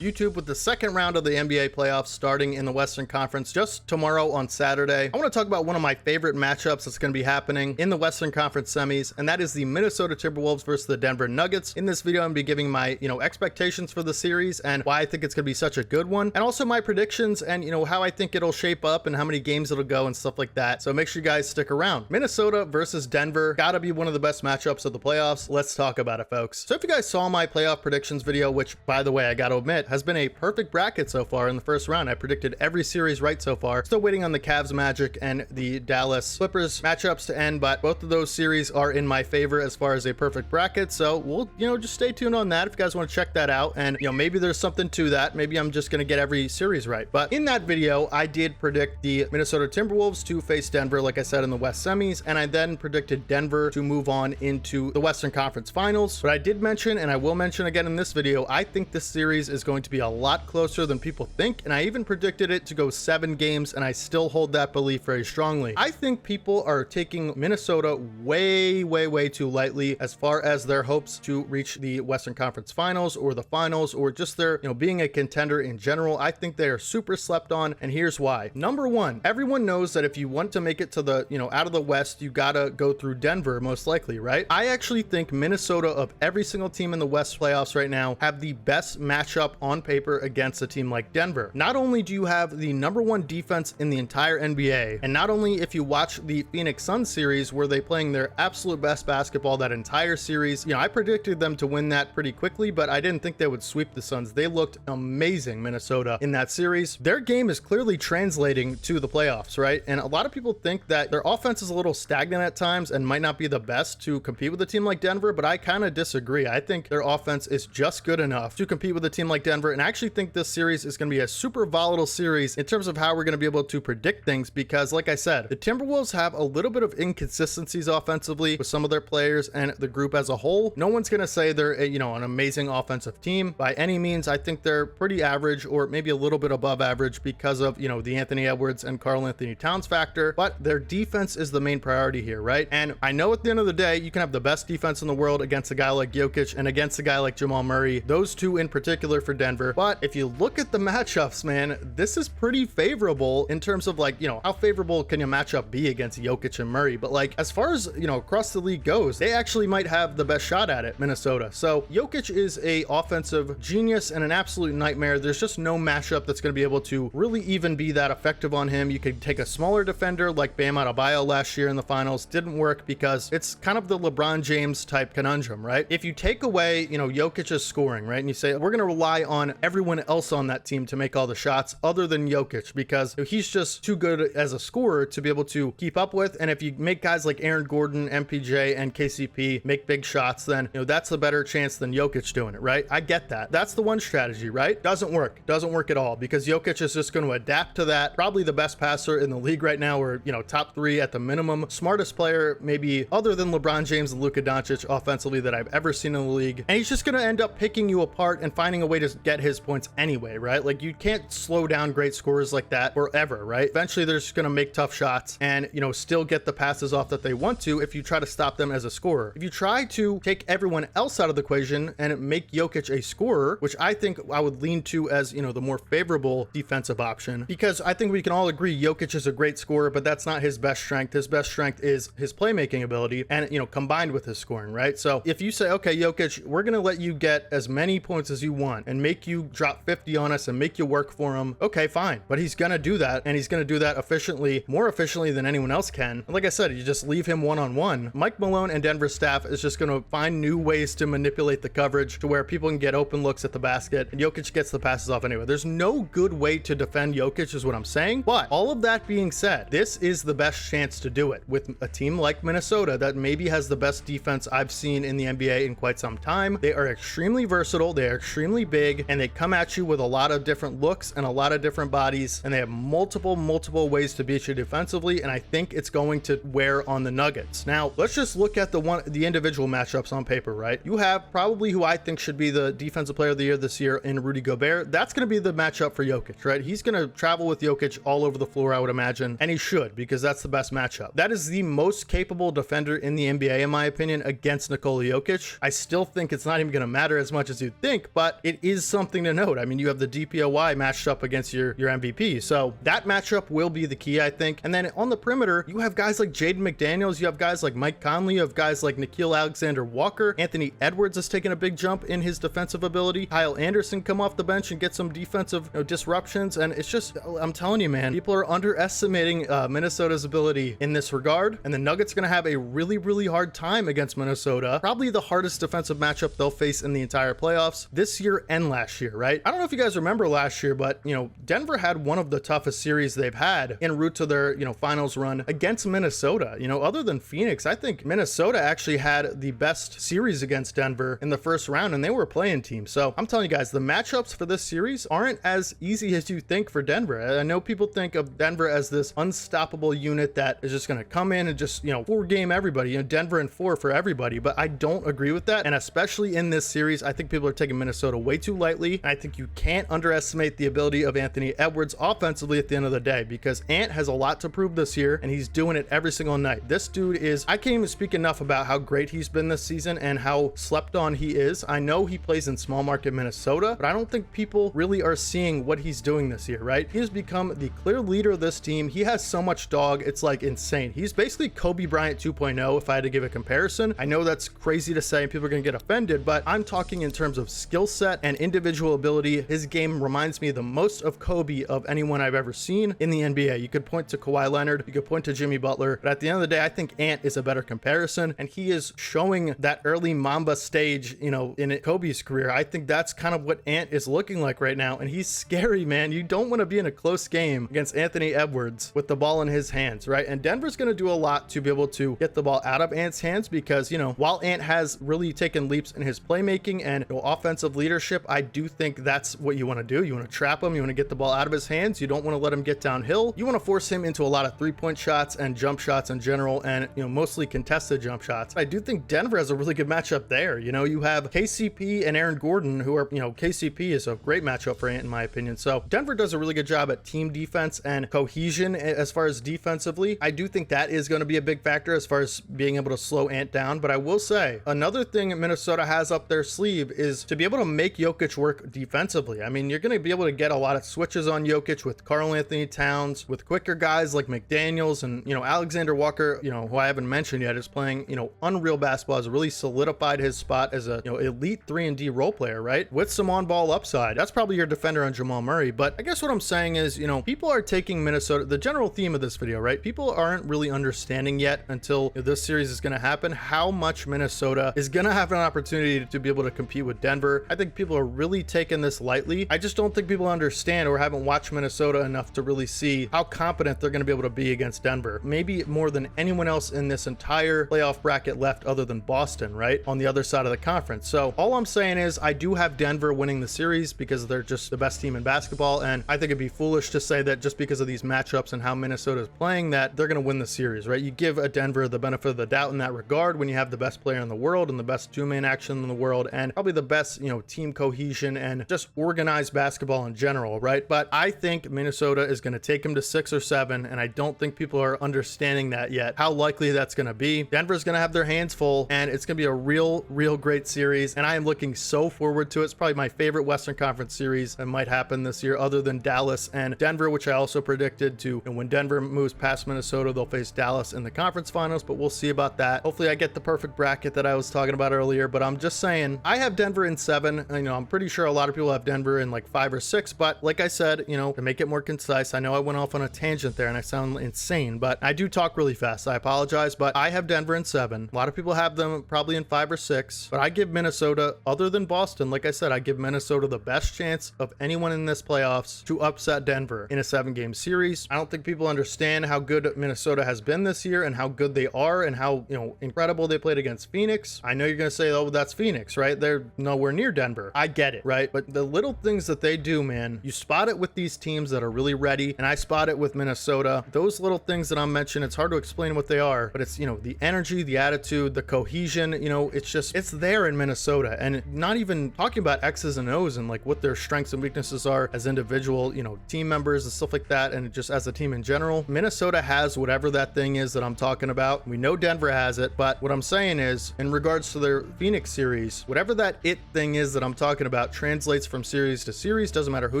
YouTube, with the second round of the NBA playoffs starting in the Western Conference just tomorrow on Saturday. I want to talk about one of my favorite matchups that's going to be happening in the Western Conference semis, and that is the Minnesota Timberwolves versus the Denver Nuggets. In this video, I'm going to be giving my, expectations for the series and why I think it's going to be such a good one, and also my predictions and, how I think it'll shape up and how many games it'll go and stuff like that. So make sure you guys stick around. Minnesota versus Denver, gotta be one of the best matchups of the playoffs. Let's talk about it, folks. So if you guys saw my playoff predictions video, which, by the way, I gotta admit, has been a perfect bracket so far in the first round. I predicted every series right so far. Still waiting on the Cavs Magic and the Dallas Clippers matchups to end, but both of those series are in my favor as far as a perfect bracket. So we'll, just stay tuned on that if you guys want to check that out. And, maybe there's something to that. Maybe I'm just going to get every series right. But in that video, I did predict the Minnesota Timberwolves to face Denver, like I said, in the West semis. And I then predicted Denver to move on into the Western Conference Finals. But I did mention, and I will mention again in this video, I think this series is going to be a lot closer than people think, and I even predicted it to go 7 games, and I still hold that belief very strongly. I think people are taking Minnesota way too lightly as far as their hopes to reach the Western Conference Finals or the Finals or just their, being a contender in general. I think they are super slept on, and here's why. Number one, everyone knows that if you want to make it to the, out of the West, you gotta go through Denver most likely, right? I actually think Minnesota, of every single team in the West playoffs right now, have the best matchup on paper against a team like Denver. Not only do you have the #1 defense in the entire NBA, and not only if you watch the Phoenix Suns series where they playing their absolute best basketball that entire series, I predicted them to win that pretty quickly, but I didn't think they would sweep the Suns. They looked amazing, Minnesota, in that series. Their game is clearly translating to the playoffs, right? And a lot of people think that their offense is a little stagnant at times and might not be the best to compete with a team like Denver, but I kind of disagree. I think their offense is just good enough to compete with a team like Denver, and I actually think this series is going to be a super volatile series in terms of how we're going to be able to predict things, because like I said, the Timberwolves have a little bit of inconsistencies offensively with some of their players and the group as a whole. No one's going to say they're an amazing offensive team by any means. I think they're pretty average or maybe a little bit above average because of the Anthony Edwards and Karl Anthony Towns factor, but their defense is the main priority here, right? And I know at the end of the day, you can have the best defense in the world against a guy like Jokic and against a guy like Jamal Murray, those two in particular for Denver, but if you look at the matchups, man, this is pretty favorable in terms of how favorable can your matchup be against Jokic and Murray? But as far as, across the league goes, they actually might have the best shot at it, Minnesota. So Jokic is a offensive genius and an absolute nightmare. There's just no matchup that's going to be able to really even be that effective on him. You could take a smaller defender like Bam Adebayo last year in the finals. Didn't work because it's kind of the LeBron James type conundrum, right? If you take away, Jokic's scoring, right? And you say, we're going to rely on everyone else on that team to make all the shots other than Jokic because he's just too good as a scorer to be able to keep up with. And if you make guys like Aaron Gordon, MPJ, and KCP make big shots, then that's a better chance than Jokic doing it, right? I get that. That's the one strategy, right? Doesn't work at all because Jokic is just going to adapt to that. Probably the best passer in the league right now, or top 3 at the minimum. Smartest player maybe other than LeBron James and Luka Doncic offensively that I've ever seen in the league. And he's just going to end up picking you apart and finding a way to get his points anyway, right? You can't slow down great scorers like that forever, right? Eventually they're just going to make tough shots and, still get the passes off that they want to if you try to stop them as a scorer. If you try to take everyone else out of the equation and make Jokic a scorer, which I think I would lean to as, the more favorable defensive option, because I think we can all agree Jokic is a great scorer, but that's not his best strength. His best strength is his playmaking ability and, combined with his scoring, right? So if you say, okay, Jokic, we're going to let you get as many points as you want and make you drop 50 on us and make you work for him, okay, fine. But he's gonna do that, and he's gonna do that efficiently, more efficiently than anyone else can. And like I said, you just leave him one-on-one. Mike Malone and Denver staff is just gonna find new ways to manipulate the coverage to where people can get open looks at the basket, and Jokic gets the passes off anyway. There's no good way to defend Jokic is what I'm saying. But all of that being said, this is the best chance to do it with a team like Minnesota that maybe has the best defense I've seen in the NBA in quite some time. They are extremely versatile, they are extremely big, and they come at you with a lot of different looks and a lot of different bodies, and they have multiple ways to beat you defensively, and I think it's going to wear on the Nuggets. Now, let's just look at the individual matchups on paper, right? You have probably who I think should be the defensive player of the year this year in Rudy Gobert. That's going to be the matchup for Jokic, right? He's going to travel with Jokic all over the floor, I would imagine, and he should, because that's the best matchup. That is the most capable defender in the NBA, in my opinion, against Nikola Jokic. I still think it's not even going to matter as much as you'd think, but it is something to note. I mean, you have the DPOY matched up against your MVP. So that matchup will be the key, I think. And then on the perimeter, you have guys like Jaden McDaniels, you have guys like Mike Conley, you have guys like Nickeil Alexander-Walker. Anthony Edwards has taken a big jump in his defensive ability. Kyle Anderson come off the bench and get some defensive disruptions. And it's just, I'm telling you, man, people are underestimating Minnesota's ability in this regard. And the Nuggets are going to have a really, really hard time against Minnesota. Probably the hardest defensive matchup they'll face in the entire playoffs this year and last year, right? I don't know if you guys remember last year, but, Denver had one of the toughest series they've had en route to their, finals run against Minnesota. Other than Phoenix, I think Minnesota actually had the best series against Denver in the first round, and they were a play-in team. So I'm telling you guys, the matchups for this series aren't as easy as you think for Denver. I know people think of Denver as this unstoppable unit that is just going to come in and just, 4-game everybody, Denver and 4 for everybody, but I don't agree with that. And especially in this series, I think people are taking Minnesota way too lightly. And I think you can't underestimate the ability of Anthony Edwards offensively at the end of the day, because Ant has a lot to prove this year, and he's doing it every single night. This dude is, I can't even speak enough about how great he's been this season and how slept on he is. I know he plays in small market Minnesota, but I don't think people really are seeing what he's doing this year, right? He has become the clear leader of this team. He has so much dog, it's like insane. He's basically Kobe Bryant 2.0 if I had to give a comparison. I know that's crazy to say and people are going to get offended, but I'm talking in terms of skill set and individual ability. His game reminds me the most of Kobe of anyone I've ever seen in the NBA. You could point to Kawhi Leonard, you could point to Jimmy Butler, but at the end of the day, I think Ant is a better comparison, and he is showing that early Mamba stage, in Kobe's career. I think that's kind of what Ant is looking like right now, and he's scary, man. You don't want to be in a close game against Anthony Edwards with the ball in his hands, right? And Denver's going to do a lot to be able to get the ball out of Ant's hands because, while Ant has really taken leaps in his playmaking and offensive leadership, I do think that's what you want to do. You want to trap him. You want to get the ball out of his hands. You don't want to let him get downhill. You want to force him into a lot of three-point shots and jump shots in general, and, mostly contested jump shots. I do think Denver has a really good matchup there. You have KCP and Aaron Gordon, who are, KCP is a great matchup for Ant, in my opinion. So Denver does a really good job at team defense and cohesion as far as defensively. I do think that is going to be a big factor as far as being able to slow Ant down. But I will say another thing Minnesota has up their sleeve is to be able to make Jokic work defensively. I mean, you're going to be able to get a lot of switches on Jokic with Karl Anthony Towns, with quicker guys like McDaniels and, Alexander Walker, who I haven't mentioned yet, is playing, unreal basketball, has really solidified his spot as a, elite 3-and-D role player, right? With some on-ball upside. That's probably your defender on Jamal Murray. But I guess what I'm saying is, people are taking Minnesota, the general theme of this video, right? People aren't really understanding yet until this series is going to happen, how much Minnesota is going to have an opportunity to be able to compete with Denver. I think people are really taking this lightly. I just don't think people understand or haven't watched Minnesota enough to really see how competent they're going to be able to be against Denver. Maybe more than anyone else in this entire playoff bracket left other than Boston, right? On the other side of the conference. So all I'm saying is I do have Denver winning the series because they're just the best team in basketball. And I think it'd be foolish to say that just because of these matchups and how Minnesota is playing that they're going to win the series, right? You give a Denver the benefit of the doubt in that regard when you have the best player in the world and the best two-man action in the world and probably the best, team cohesion and just organized basketball in general, right? But I think Minnesota is going to take them to 6 or 7, and I don't think people are understanding that yet, how likely that's going to be. Denver's going to have their hands full, and it's going to be a real great series, and I am looking so forward to it. It's probably my favorite Western Conference series that might happen this year, other than Dallas and Denver, which I also predicted to, and when Denver moves past Minnesota, they'll face Dallas in the conference finals, but we'll see about that. Hopefully I get the perfect bracket that I was talking about earlier, but I'm just saying, I have Denver in 7. I'm pretty sure a lot of people have Denver in like 5 or 6, but like I said, to make it more concise, I know I went off on a tangent there and I sound insane, but I do talk really fast. I apologize, but I have Denver in 7. A lot of people have them probably in 5 or 6, but I give Minnesota, other than Boston, like I said, I give Minnesota the best chance of anyone in this playoffs to upset Denver in a 7-game series. I don't think people understand how good Minnesota has been this year and how good they are and how, incredible they played against Phoenix. I know you're going to say, oh, that's Phoenix, right? They're nowhere near Denver. I get it, right? But the little things that they do, man, you spot it with these teams that are really ready, and I spot it with Minnesota. Those little things that I'm mentioning, it's hard to explain what they are, but it's, the energy, the attitude, the cohesion, it's there in Minnesota. And not even talking about X's and O's and like what their strengths and weaknesses are as individual, team members and stuff like that, and just as a team in general. Minnesota has whatever that thing is that I'm talking about. We know Denver has it, but what I'm saying is, in regards to their Phoenix series, whatever that it thing is that I'm talking about, about translates from series to series. Doesn't matter who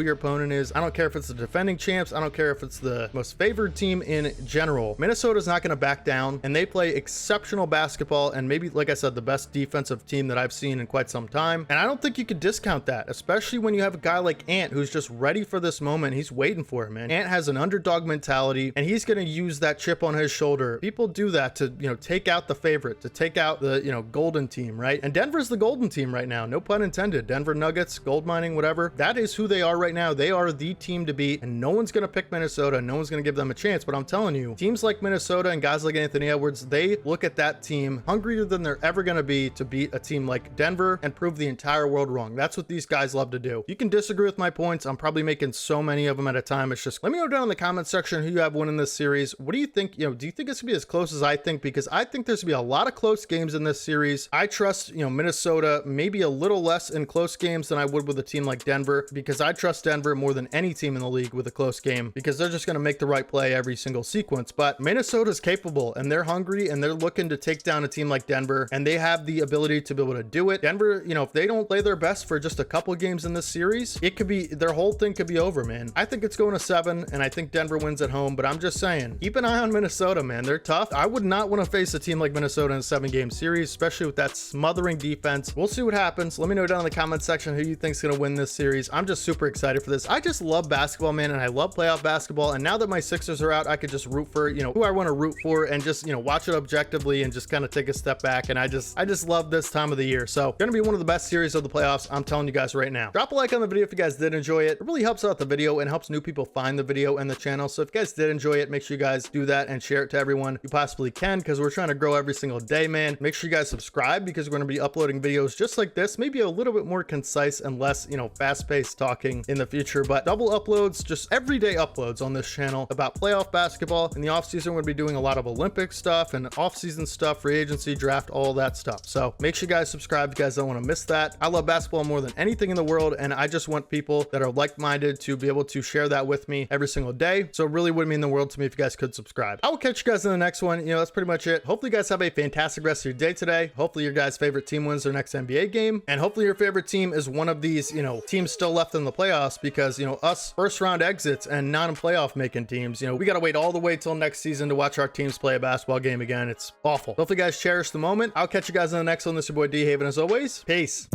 your opponent is. I don't care if it's the defending champs. I don't care if it's the most favored team in general. Minnesota's not going to back down, and they play exceptional basketball and maybe, like I said, the best defensive team that I've seen in quite some time. And I don't think you could discount that, especially when you have a guy like Ant who's just ready for this moment. He's waiting for it, man. Ant has an underdog mentality, and he's going to use that chip on his shoulder. People do that to, take out the favorite, to take out the, golden team, right? And Denver's the golden team right now. No pun intended. Denver Nuggets, gold mining, whatever. That is who they are right now. They are the team to beat, and no one's going to pick Minnesota. No one's going to give them a chance. But I'm telling you, teams like Minnesota and guys like Anthony Edwards, they look at that team hungrier than they're ever going to be to beat a team like Denver and prove the entire world wrong. That's what these guys love to do. You can disagree with my points. I'm probably making so many of them at a time. It's just, let me know down in the comment section who you have winning this series. What do you think? Do you think it's gonna be as close as I think? Because I think there's gonna be a lot of close games in this series. I trust, Minnesota maybe a little less in close games than I would with a team like Denver, because I trust Denver more than any team in the league with a close game, because they're just gonna make the right play every single sequence. But Minnesota's capable, and they're hungry, and they're looking to take down a team like Denver, and they have the ability to be able to do it. Denver, if they don't play their best for just a couple games in this series, it could be, their whole thing could be over, man. I think it's going to 7, and I think Denver wins at home, but I'm just saying, keep an eye on Minnesota, man. They're tough. I would not want to face a team like Minnesota in a 7-game series, especially with that smothering defense. We'll see what happens. Let me know down in the comment section who you think's going to win this series. I'm just super excited for this. I just love basketball, man, and I love playoff basketball. And now that my Sixers are out, I could just root for, who I want to root for, and just, watch it objectively and just kind of take a step back. And I just love this time of the year. So going to be one of the best series of the playoffs. I'm telling you guys right now. Drop a like on the video if you guys did enjoy it. It really helps out the video and helps new people find the video and the channel. So if you guys did enjoy it, make sure you guys do that and share it to everyone you possibly can, because we're trying to grow every single day, man. Make sure you guys subscribe, because we're going to be uploading videos just like this, maybe a little bit more concise and less, fast-paced talking in the future, but double uploads, just everyday uploads on this channel about playoff basketball. In the offseason, we're going to be doing a lot of Olympic stuff and off-season stuff, free agency, draft, all that stuff. So make sure you guys subscribe if you guys don't want to miss that. I love basketball more than anything in the world, and I just want people that are like-minded to be able to share that with me every single day. So it really would mean the world to me if you guys could subscribe. I will catch you guys in the next one. That's pretty much it. Hopefully you guys have a fantastic rest of your day today. Hopefully your guys' favorite team wins their next NBA game, and hopefully your favorite team is one of these, teams still left in the playoffs, because, us first round exits and non-playoff making teams, we got to wait all the way till next season to watch our teams play a basketball game again. It's awful. Hopefully you guys cherish the moment. I'll catch you guys in the next one. This is your boy D Haven, as always. Peace.